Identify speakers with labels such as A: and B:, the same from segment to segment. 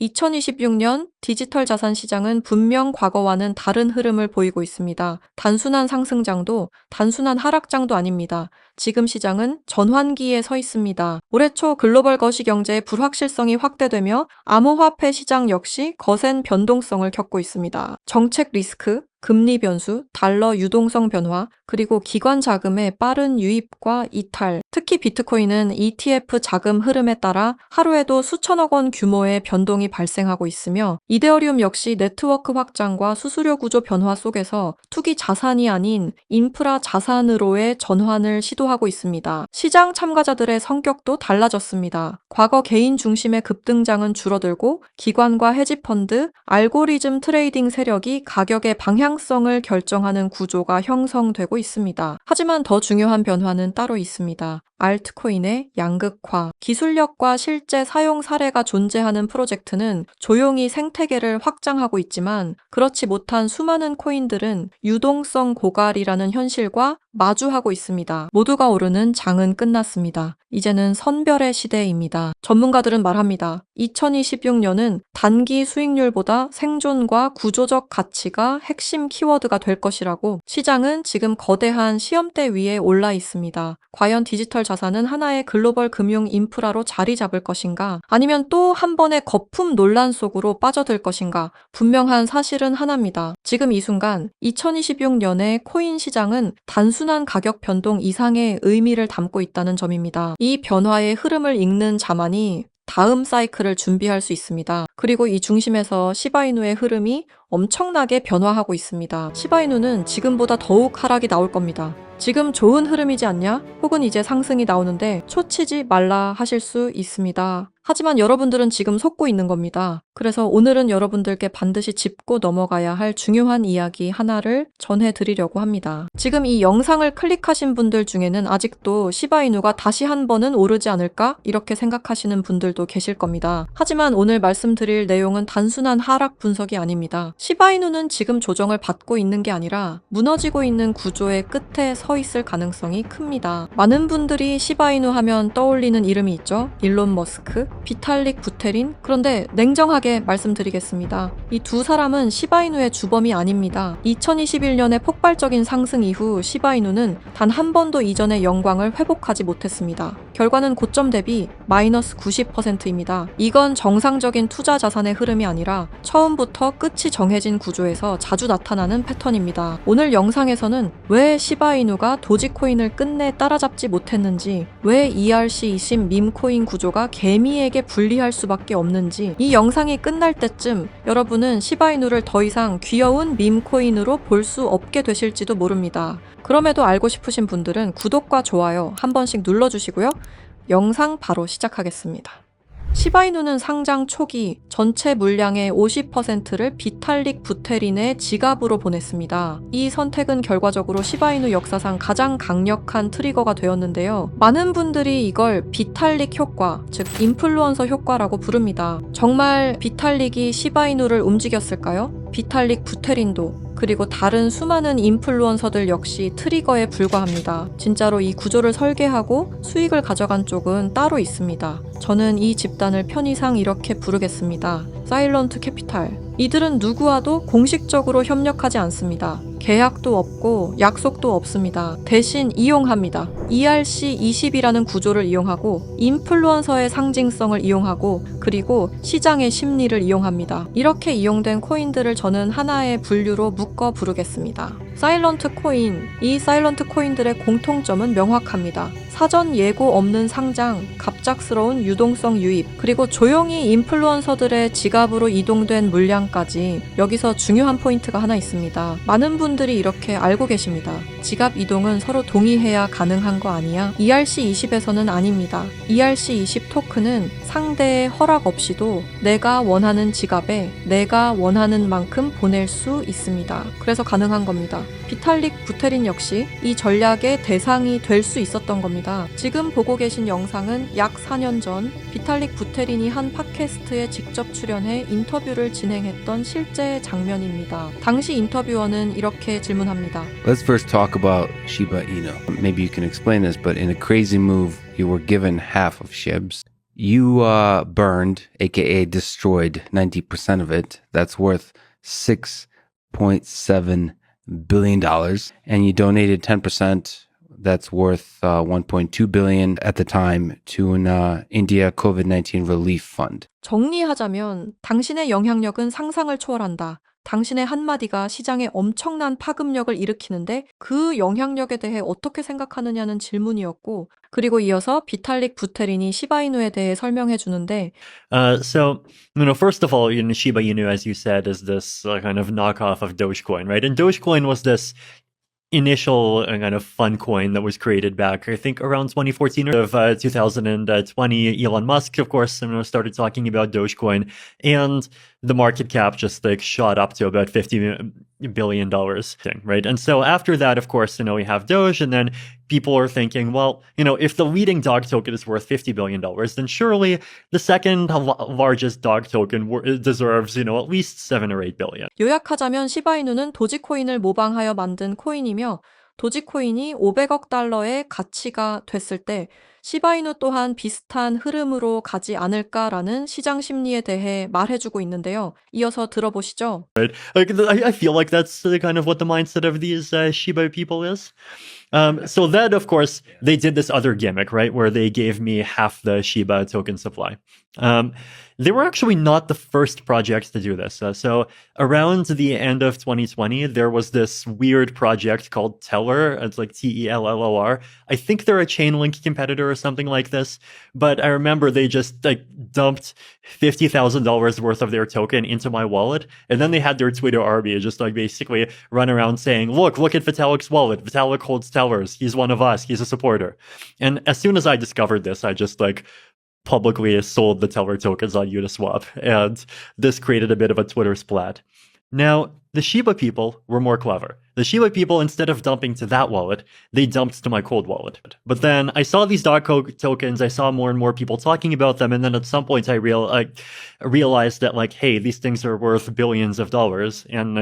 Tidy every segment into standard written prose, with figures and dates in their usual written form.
A: 2026년 디지털 자산 시장은 분명 과거와는 다른 흐름을 보이고 있습니다. 단순한 상승장도 단순한 하락장도 아닙니다. 지금 시장은 전환기에 서 있습니다. 올해 초 글로벌 거시 경제의 불확실성이 확대되며 암호화폐 시장 역시 거센 변동성을 겪고 있습니다. 정책 리스크, 금리 변수, 달러 유동성 변화, 그리고 기관 자금의 빠른 유입과 이탈, 특히 비트코인은 ETF 자금 흐름에 따라 하루에도 수천억 원 규모의 변동이 발생하고 있으며 이데어리움 역시 네트워크 확장과 수수료 구조 변화 속에서 투기 자산이 아닌 인프라 자산으로의 전환을 시도하고 있습니다. 시장 참가자들의 성격도 달라졌습니다. 과거 개인 중심의 급등장은 줄어들고 기관과 헤지펀드, 알고리즘 트레이딩 세력이 가격의 방향성을 결정하는 구조가 형성되고 있습니다. 하지만 더 중요한 변화는 따로 있습니다. 알트코인의 양극화, 기술력과 실제 사용 사례가 존재하는 프로젝트는 조용히 생태계를 확장하고 있지만 그렇지 못한 수많은 코인들은 유동성 고갈이라는 현실과 마주하고 있습니다. 모두가 오르는 장은 끝났습니다. 이제는 선별의 시대입니다. 전문가들은 말합니다. 2026년은 단기 수익률보다 생존과 구조적 가치가 핵심 키워드가 될 것이라고. 시장은 지금 거대한 시험대 위에 올라 있습니다. 과연 디지털 자산은 하나의 글로벌 금융 인프라로 자리 잡을 것인가? 아니면 또 한 번의 거품 논란 속으로 빠져들 것인가? 분명한 사실은 하나입니다. 지금 이 순간 2026년의 코인 시장은 단순한 가격 변동 이상의 의미를 담고 있다는 점입니다. 이 변화의 흐름을 읽는 자만이 다음 사이클을 준비할 수 있습니다. 그리고 이 중심에서 시바이누의 흐름이 엄청나게 변화하고 있습니다. 시바이누는 지금보다 더욱 하락이 나올 겁니다. 지금 좋은 흐름이지 않냐? 혹은 이제 상승이 나오는데 초치지 말라 하실 수 있습니다. 하지만 여러분들은 지금 속고 있는 겁니다. 그래서 오늘은 여러분들께 반드시 짚고 넘어가야 할 중요한 이야기 하나를 전해드리려고 합니다. 지금 이 영상을 클릭하신 분들 중에는 아직도 시바이누가 다시 한 번은 오르지 않을까? 이렇게 생각하시는 분들도 계실 겁니다. 하지만 오늘 말씀드릴 내용은 단순한 하락 분석이 아닙니다. 시바이누는 지금 조정을 받고 있는 게 아니라 무너지고 있는 구조의 끝에 서 있을 가능성이 큽니다. 많은 분들이 시바이누 하면 떠올리는 이름이 있죠. 일론 머스크, 비탈릭 부테린. 그런데 냉정하게 말씀드리겠습니다. 이 두 사람은 시바이누의 주범이 아닙니다. 2021년의 폭발적인 상승 이후 시바이누는 단 한 번도 이전의 영광을 회복하지 못했습니다. 결과는 고점 대비 마이너스 90%입니다. 이건 정상적인 투자 자산의 흐름이 아니라 처음부터 끝이 정해진 구조에서 자주 나타나는 패턴입니다. 오늘 영상에서는 왜 시바이누가 도지코인을 끝내 따라잡지 못했는지, 왜 ERC20 밈코인 구조가 개미에게 불리할 수밖에 없는지, 이 영상이 끝날 때쯤 여러분은 시바이누를 더 이상 귀여운 밈코인으로 볼 수 없게 되실지도 모릅니다. 그럼에도 알고 싶으신 분들은 구독과 좋아요 한 번씩 눌러주시고요. 영상 바로 시작하겠습니다. 시바이누는 상장 초기 전체 물량의 50%를 비탈릭 부테린의 지갑으로 보냈습니다. 이 선택은 결과적으로 시바이누 역사상 가장 강력한 트리거가 되었는데요. 많은 분들이 이걸 비탈릭 효과, 즉 인플루언서 효과라고 부릅니다. 정말 비탈릭이 시바이누를 움직였을까요? 비탈릭 부테린도 그리고 다른 수많은 인플루언서들 역시 트리거에 불과합니다. 진짜로 이 구조를 설계하고 수익을 가져간 쪽은 따로 있습니다. 저는 이 집단을 편의상 이렇게 부르겠습니다. 사일런트 캐피탈. 이들은 누구와도 공식적으로 협력하지 않습니다. 계약도 없고 약속도 없습니다. 대신 이용합니다. ERC20이라는 구조를 이용하고 인플루언서의 상징성을 이용하고 그리고 시장의 심리를 이용합니다. 이렇게 이용된 코인들을 저는 하나의 분류로 묶어 부르겠습니다. 사일런트 코인. 이 사일런트 코인들의 공통점은 명확합니다. 사전 예고 없는 상장, 갑작스러운 유동성 유입, 그리고 조용히 인플루언서들의 지갑으로 이동된 물량까지. 여기서 중요한 포인트가 하나 있습니다. 많은 분들이 이렇게 알고 계십니다. 지갑 이동은 서로 동의해야 가능한 거 아니야? ERC20에서는 아닙니다. ERC20 토큰은 상대의 허락 없이도 내가 원하는 지갑에 내가 원하는 만큼 보낼 수 있습니다. 그래서 가능한 겁니다. 비탈릭 부테린 역시 이 전략의 대상이 될 수 있었던 겁니다. 지금 보고 계신 영상은 약 4년 전 비탈릭 부테린이 한 팟캐스트에 직접 출연해 인터뷰를 진행했던 실제 장면입니다. 당시 인터뷰어는 이렇게 질문합니다.
B: Let's first talk about Shiba Inu. Maybe you can explain this, but in a crazy move, you were given half of SHIBs. You burned, aka destroyed, 90% of it. That's worth $6.7 billion. And you donated 10%. That's worth $1.2 billion at the time to an India COVID-19 relief fund.
A: 정리하자면 당신의 영향력은 상상을 초월한다. 당신의 한마디가 시장에 엄청난 파급력을 일으키는데 그 영향력에 대해 어떻게 생각하느냐는 질문이었고, 그리고 이어서 비탈릭 부테린이 시바이누에 대해 설명해 주는데
C: First of all, Shiba Inu, as you said, is this kind of knockoff of Dogecoin, right? And Dogecoin was this initial kind of fun coin that was created back, I think, around 2014 or 2020. Elon Musk, of course, started talking about Dogecoin, and the market cap just shot up to about $50 billion, right? And so after that, of course, we have Doge, and then people are thinking, well, if the leading dog token is worth $50 billion, then surely the second largest dog token deserves, at least 7 or 8 billion.
A: 요약하자면 시바이누는 도지코인을 모방하여 만든 코인이며 도지코인이 500억 달러의 가치가 됐을 때 시바이누 또한 비슷한 흐름으로 가지 않을까라는 시장 심리에 대해 말해주고 있는데요. 이어서 들어보시죠.
C: Right. I feel like that's kind of what the mindset of these Shiba people is. So then, of course, they did this other gimmick, right, where they gave me half the Shiba token supply. They were actually not the first project to do this. So around the end of 2020, there was this weird project called Teller. It's like Tellor. I think they're a Chainlink competitor or something like this. But I remember they just dumped $50,000 worth of their token into my wallet. And then they had their Twitter army just basically run around saying, look at Vitalik's wallet. Vitalik holds Tellers. He's one of us. He's a supporter. And as soon as I discovered this, I just publicly sold the Teller tokens on Uniswap, and this created a bit of a Twitter splat. Now, the Shiba people were more clever. The Shiba people, instead of dumping to that wallet, they dumped to my cold wallet. But then I saw these dog tokens, I saw more and more people talking about them, and then at some point I realized that, hey, these things are worth billions of dollars, and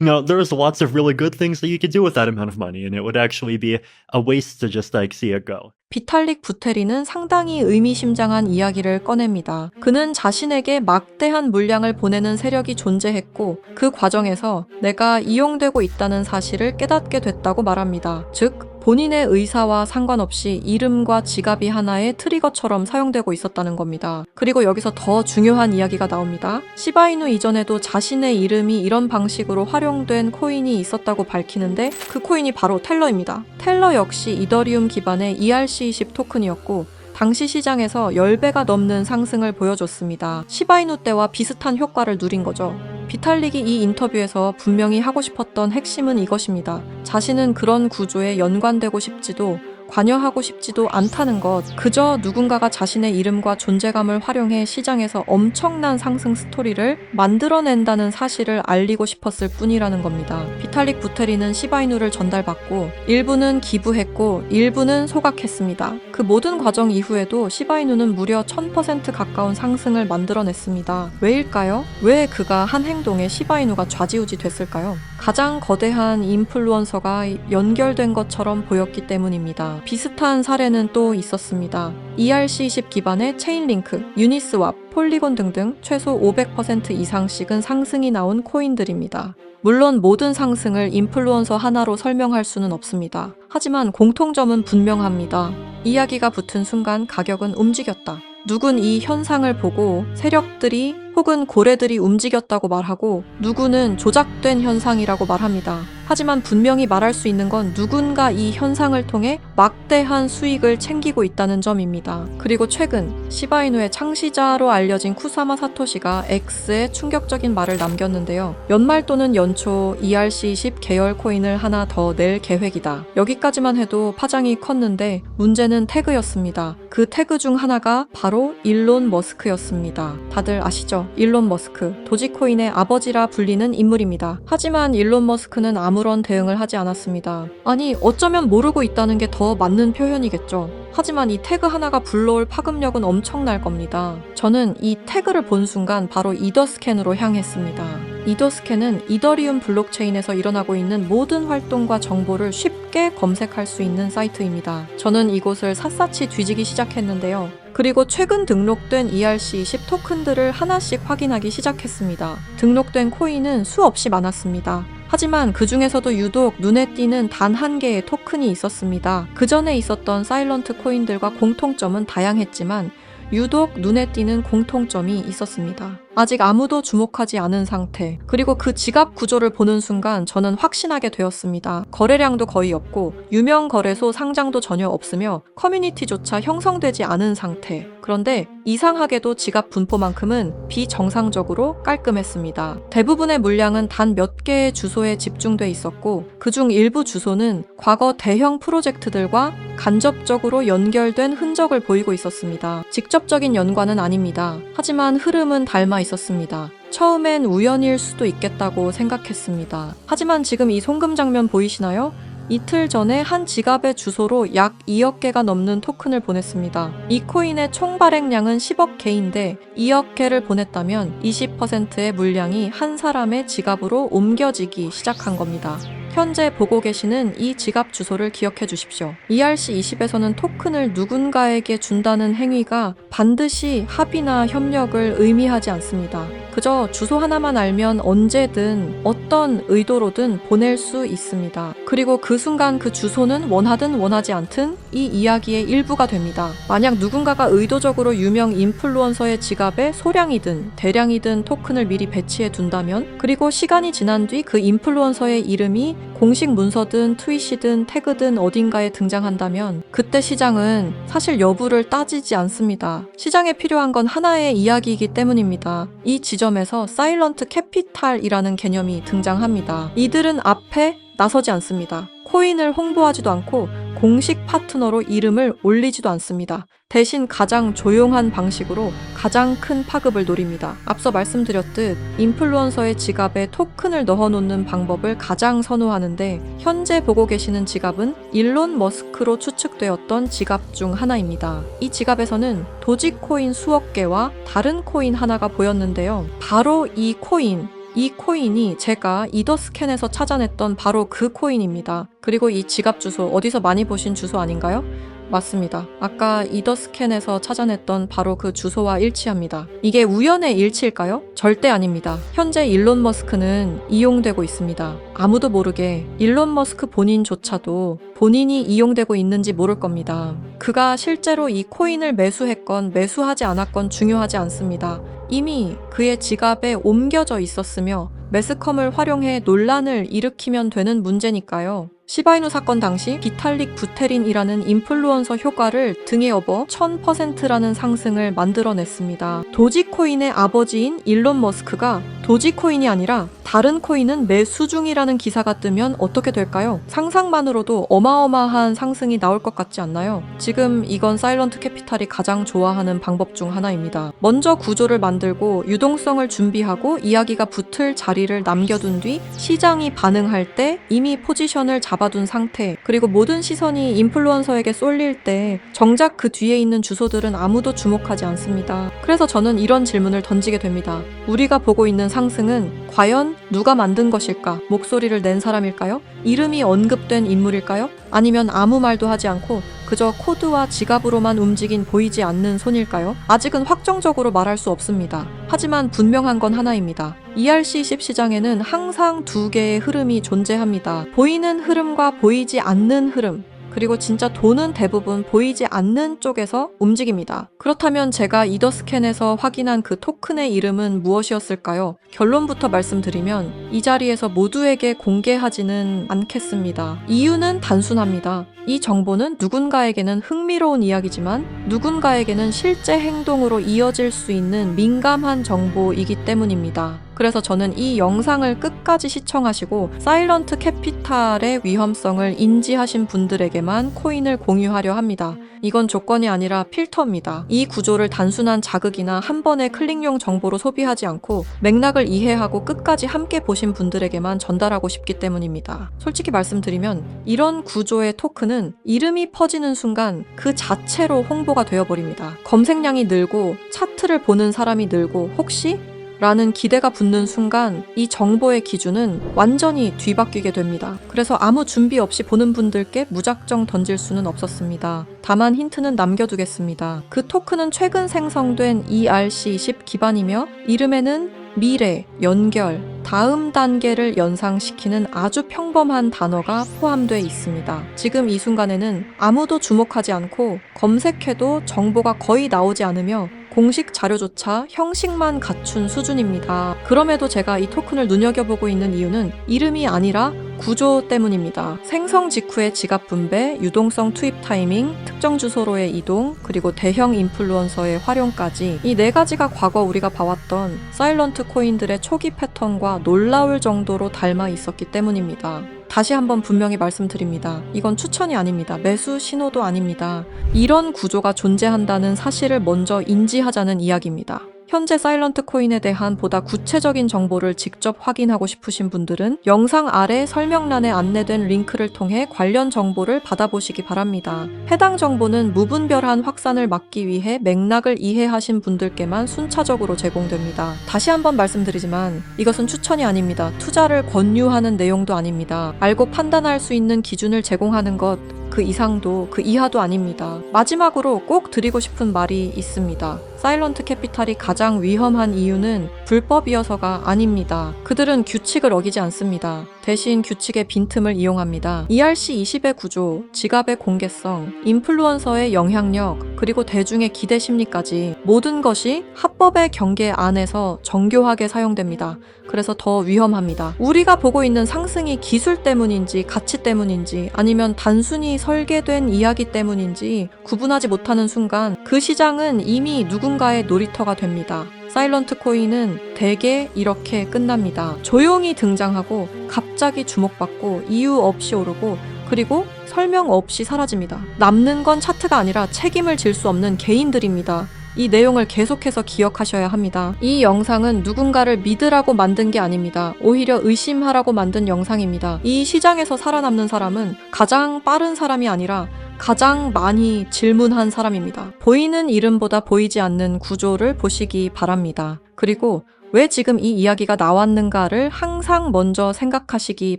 C: there's lots of really good things that you could do with that amount of money, and it would actually be a waste to just see it go.
A: 비탈릭 부테린은 상당히 의미심장한 이야기를 꺼냅니다. 그는 자신에게 막대한 물량을 보내는 세력이 존재했고 그 과정에서 내가 이용되고 있다는 사실을 깨닫게 됐다고 말합니다. 즉, 본인의 의사와 상관없이 이름과 지갑이 하나의 트리거처럼 사용되고 있었다는 겁니다. 그리고 여기서 더 중요한 이야기가 나옵니다. 시바이누 이전에도 자신의 이름이 이런 방식으로 활용된 코인이 있었다고 밝히는데 그 코인이 바로 텔러입니다. 텔러 역시 이더리움 기반의 ERC20 토큰이었고 당시 시장에서 10배가 넘는 상승을 보여줬습니다. 시바이누 때와 비슷한 효과를 누린 거죠. 비탈릭이 이 인터뷰에서 분명히 하고 싶었던 핵심은 이것입니다. 자신은 그런 구조에 연관되고 싶지도 관여하고 싶지도 않다는 것, 그저 누군가가 자신의 이름과 존재감을 활용해 시장에서 엄청난 상승 스토리를 만들어낸다는 사실을 알리고 싶었을 뿐이라는 겁니다. 비탈릭 부테린은 시바이누를 전달받고 일부는 기부했고 일부는 소각했습니다. 그 모든 과정 이후에도 시바이누는 무려 1000% 가까운 상승을 만들어냈습니다. 왜일까요? 왜 그가 한 행동에 시바이누가 좌지우지 됐을까요? 가장 거대한 인플루언서가 연결된 것처럼 보였기 때문입니다. 비슷한 사례는 또 있었습니다. ERC20 기반의 체인링크, 유니스왑, 폴리곤 등등 최소 500% 이상씩은 상승이 나온 코인들입니다. 물론 모든 상승을 인플루언서 하나로 설명할 수는 없습니다. 하지만 공통점은 분명합니다. 이야기가 붙은 순간 가격은 움직였다. 누군 이 현상을 보고 세력들이 혹은 고래들이 움직였다고 말하고 누구는 조작된 현상이라고 말합니다. 하지만 분명히 말할 수 있는 건 누군가 이 현상을 통해 막대한 수익을 챙기고 있다는 점입니다. 그리고 최근 시바이누의 창시자로 알려진 쿠사마 사토시가 X에 충격적인 말을 남겼는데요. 연말 또는 연초 ERC20 계열 코인을 하나 더 낼 계획이다. 여기까지만 해도 파장이 컸는데 문제는 태그였습니다. 그 태그 중 하나가 바로 일론 머스크였습니다. 다들 아시죠? 일론 머스크, 도지코인의 아버지라 불리는 인물입니다. 하지만 일론 머스크는 아무런 대응을 하지 않았습니다. 아니, 어쩌면 모르고 있다는 게 더 맞는 표현이겠죠. 하지만 이 태그 하나가 불러올 파급력은 엄청날 겁니다. 저는 이 태그를 본 순간 바로 이더스캔으로 향했습니다. 이더스캔은 이더리움 블록체인에서 일어나고 있는 모든 활동과 정보를 쉽게 검색할 수 있는 사이트입니다. 저는 이곳을 샅샅이 뒤지기 시작했는데요. 그리고 최근 등록된 ERC20 토큰들을 하나씩 확인하기 시작했습니다. 등록된 코인은 수없이 많았습니다. 하지만 그 중에서도 유독 눈에 띄는 단 한 개의 토큰이 있었습니다. 그 전에 있었던 사일런트 코인들과 공통점은 다양했지만 유독 눈에 띄는 공통점이 있었습니다. 아직 아무도 주목하지 않은 상태, 그리고 그 지갑 구조를 보는 순간 저는 확신하게 되었습니다. 거래량도 거의 없고 유명 거래소 상장도 전혀 없으며 커뮤니티조차 형성되지 않은 상태. 그런데 이상하게도 지갑 분포만큼은 비정상적으로 깔끔했습니다. 대부분의 물량은 단 몇 개의 주소에 집중돼 있었고 그중 일부 주소는 과거 대형 프로젝트들과 간접적으로 연결된 흔적을 보이고 있었습니다. 직접적인 연관은 아닙니다. 하지만 흐름은 닮아 있었습니다. 처음엔 우연일 수도 있겠다고 생각했습니다. 하지만 지금 이 송금 장면 보이시나요? 이틀 전에 한 지갑의 주소로 약 2억 개가 넘는 토큰을 보냈습니다. 이 코인의 총 발행량은 10억 개인데 2억 개를 보냈다면 20%의 물량이 한 사람의 지갑으로 옮겨지기 시작한 겁니다. 현재 보고 계시는 이 지갑 주소를 기억해 주십시오. ERC20에서는 토큰을 누군가에게 준다는 행위가 반드시 합의나 협력을 의미하지 않습니다. 그저 주소 하나만 알면 언제든 어떤 의도로든 보낼 수 있습니다. 그리고 그 순간 그 주소는 원하든 원하지 않든 이 이야기의 일부가 됩니다. 만약 누군가가 의도적으로 유명 인플루언서의 지갑에 소량이든 대량이든 토큰을 미리 배치해 둔다면, 그리고 시간이 지난 뒤 그 인플루언서의 이름이 공식 문서든 트윗이든 태그든 어딘가에 등장한다면 그때 시장은 사실 여부를 따지지 않습니다. 시장에 필요한 건 하나의 이야기이기 때문입니다. 이 지점에서 사일런트 캐피탈이라는 개념이 등장합니다. 이들은 앞에 나서지 않습니다. 코인을 홍보하지도 않고 공식 파트너로 이름을 올리지도 않습니다. 대신 가장 조용한 방식으로 가장 큰 파급을 노립니다. 앞서 말씀드렸듯 인플루언서의 지갑에 토큰을 넣어놓는 방법을 가장 선호하는데 현재 보고 계시는 지갑은 일론 머스크로 추측되었던 지갑 중 하나입니다. 이 지갑에서는 도지코인 수억 개와 다른 코인 하나가 보였는데요. 바로 이 코인이 제가 이더스캔에서 찾아냈던 바로 그 코인입니다. 그리고 이 지갑 주소 어디서 많이 보신 주소 아닌가요? 맞습니다. 아까 이더스캔에서 찾아냈던 바로 그 주소와 일치합니다. 이게 우연의 일치일까요? 절대 아닙니다. 현재 일론 머스크는 이용되고 있습니다. 아무도 모르게 일론 머스크 본인조차도 본인이 이용되고 있는지 모를 겁니다. 그가 실제로 이 코인을 매수했건 매수하지 않았건 중요하지 않습니다. 이미 그의 지갑에 옮겨져 있었으며 매스컴을 활용해 논란을 일으키면 되는 문제니까요. 시바이누 사건 당시 비탈릭 부테린이라는 인플루언서 효과를 등에 업어 1000%라는 상승을 만들어냈습니다. 도지코인의 아버지인 일론 머스크가 도지코인이 아니라 다른 코인은 매수 중이라는 기사가 뜨면 어떻게 될까요? 상상만으로도 어마어마한 상승이 나올 것 같지 않나요? 지금 이건 사일런트 캐피탈이 가장 좋아하는 방법 중 하나입니다. 먼저 구조를 만들고 유동성을 준비하고 이야기가 붙을 자리를 남겨둔 뒤 시장이 반응할 때 이미 포지션을 잡아둔 상태, 그리고 모든 시선이 인플루언서에게 쏠릴 때 정작 그 뒤에 있는 주소들은 아무도 주목하지 않습니다. 그래서 저는 이런 질문을 던지게 됩니다. 우리가 보고 있는 상승은 과연 누가 만든 것일까? 목소리를 낸 사람일까요? 이름이 언급된 인물일까요? 아니면 아무 말도 하지 않고 그저 코드와 지갑으로만 움직인 보이지 않는 손일까요? 아직은 확정적으로 말할 수 없습니다. 하지만 분명한 건 하나입니다. ERC20 시장에는 항상 두 개의 흐름이 존재합니다. 보이는 흐름과 보이지 않는 흐름. 그리고 진짜 돈은 대부분 보이지 않는 쪽에서 움직입니다. 그렇다면 제가 이더스캔에서 확인한 그 토큰의 이름은 무엇이었을까요? 결론부터 말씀드리면 이 자리에서 모두에게 공개하지는 않겠습니다. 이유는 단순합니다. 이 정보는 누군가에게는 흥미로운 이야기지만 누군가에게는 실제 행동으로 이어질 수 있는 민감한 정보이기 때문입니다. 그래서 저는 이 영상을 끝까지 시청하시고 사일런트 캐피탈의 위험성을 인지하신 분들에게만 코인을 공유하려 합니다. 이건 조건이 아니라 필터입니다. 이 구조를 단순한 자극이나 한 번의 클릭용 정보로 소비하지 않고 맥락을 이해하고 끝까지 함께 보신 분들에게만 전달하고 싶기 때문입니다. 솔직히 말씀드리면 이런 구조의 토큰은 이름이 퍼지는 순간 그 자체로 홍보가 되어버립니다. 검색량이 늘고 차트를 보는 사람이 늘고 혹시 라는 기대가 붙는 순간 이 정보의 기준은 완전히 뒤바뀌게 됩니다. 그래서 아무 준비 없이 보는 분들께 무작정 던질 수는 없었습니다. 다만 힌트는 남겨두겠습니다. 그 토큰은 최근 생성된 ERC20 기반이며 이름에는 미래, 연결, 다음 단계를 연상시키는 아주 평범한 단어가 포함되어 있습니다. 지금 이 순간에는 아무도 주목하지 않고 검색해도 정보가 거의 나오지 않으며 공식 자료조차 형식만 갖춘 수준입니다. 그럼에도 제가 이 토큰을 눈여겨보고 있는 이유는 이름이 아니라 구조 때문입니다. 생성 직후의 지갑 분배, 유동성 투입 타이밍, 특정 주소로의 이동, 그리고 대형 인플루언서의 활용까지 이 네 가지가 과거 우리가 봐왔던 사일런트 코인들의 초기 패턴과 놀라울 정도로 닮아 있었기 때문입니다. 다시 한번 분명히 말씀드립니다. 이건 추천이 아닙니다. 매수 신호도 아닙니다. 이런 구조가 존재한다는 사실을 먼저 인지하자는 이야기입니다. 현재 사일런트 코인에 대한 보다 구체적인 정보를 직접 확인하고 싶으신 분들은 영상 아래 설명란에 안내된 링크를 통해 관련 정보를 받아보시기 바랍니다. 해당 정보는 무분별한 확산을 막기 위해 맥락을 이해하신 분들께만 순차적으로 제공됩니다. 다시 한번 말씀드리지만 이것은 추천이 아닙니다. 투자를 권유하는 내용도 아닙니다. 알고 판단할 수 있는 기준을 제공하는 것 그 이상도 그 이하도 아닙니다. 마지막으로 꼭 드리고 싶은 말이 있습니다. 사일런트 캐피탈이 가장 위험한 이유는 불법이어서가 아닙니다. 그들은 규칙을 어기지 않습니다. 대신 규칙의 빈틈을 이용합니다. ERC20의 구조, 지갑의 공개성, 인플루언서의 영향력, 그리고 대중의 기대 심리까지 모든 것이 합법의 경계 안에서 정교하게 사용됩니다. 그래서 더 위험합니다. 우리가 보고 있는 상승이 기술 때문인지 가치 때문인지 아니면 단순히 설계된 이야기 때문인지 구분하지 못하는 순간 그 시장은 이미 누군가의 놀이터가 됩니다. 사일런트 코인은 대개 이렇게 끝납니다. 조용히 등장하고 갑자기 주목받고 이유 없이 오르고 그리고 설명 없이 사라집니다. 남는 건 차트가 아니라 책임을 질 수 없는 개인들입니다. 이 내용을 계속해서 기억하셔야 합니다. 이 영상은 누군가를 믿으라고 만든 게 아닙니다. 오히려 의심하라고 만든 영상입니다. 이 시장에서 살아남는 사람은 가장 빠른 사람이 아니라 가장 많이 질문한 사람입니다. 보이는 이름보다 보이지 않는 구조를 보시기 바랍니다. 그리고 왜 지금 이 이야기가 나왔는가를 항상 먼저 생각하시기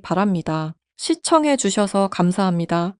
A: 바랍니다. 시청해 주셔서 감사합니다.